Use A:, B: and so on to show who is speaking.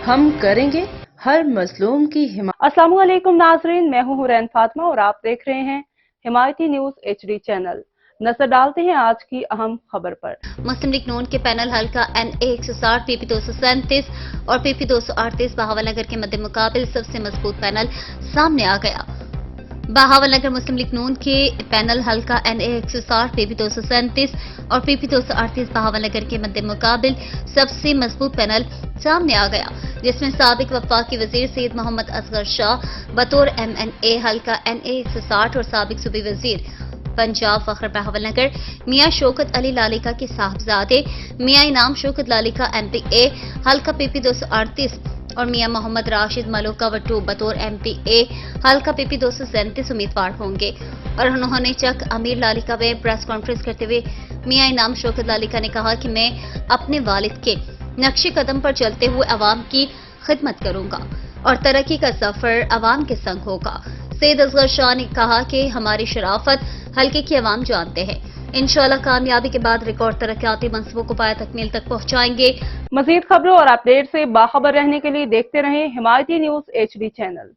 A: हम करेंगे हर मजलूम की हिमायत।
B: अस्सलाम वालेकुम नाजरीन, मैं हूं हुरैन फातिमा और आप देख रहे हैं हिमायती न्यूज HD चैनल। नजर डालते हैं आज की अहम खबर पर।
C: मुस्लिम लीग नून के पैनल हल्का NA 160, PP 237 और PP 238 बहावलनगर के मद्दे मुकाबिल सबसे मजबूत पैनल सामने आ गया। बहावलनगर मुस्लिम लीग नून के पैनल हल्का NA 160, PP 237 और PP 238 बहावलनगर के मद्दे मुकाबिल सबसे मजबूत पैनल सामने आ गया, जिसमें साबिक वफाकी वजीर सैयद मोहम्मद असगर शाह बतौर MNA हल्का NA 160 और साबिक सूबी वजीर पंजाब फखर बहावलनगर मियां शौकत अली लालिका के साहबजादे मियां इनाम शौकत लालिका MPA हल्का PP 238 और मियां मोहम्मद राशिद मलोका वटू बतौर MPA हल्का PP 237 उम्मीदवार होंगे। और उन्होंने चक अमीर लालिका में प्रेस कॉन्फ्रेंस करते हुए मियां इनाम शौकत लालिका ने कहा कि मैं अपने वालिद के नक्शे कदम पर चलते हुए अवाम की खिदमत करूंगा और तरक्की का सफर अवाम के संग होगा। सैयद असगर शाह ने कहा कि हमारी शराफत हल्के की अवाम जानते हैं। इंशाअल्लाह कामयाबी के बाद रिकॉर्ड तरक्याती मंसूबों को पाया तकमील तक पहुंचाएंगे।
B: मजीद खबरों और अपडेट से बाखबर रहने के लिए देखते रहें हिमायती न्यूज HD चैनल।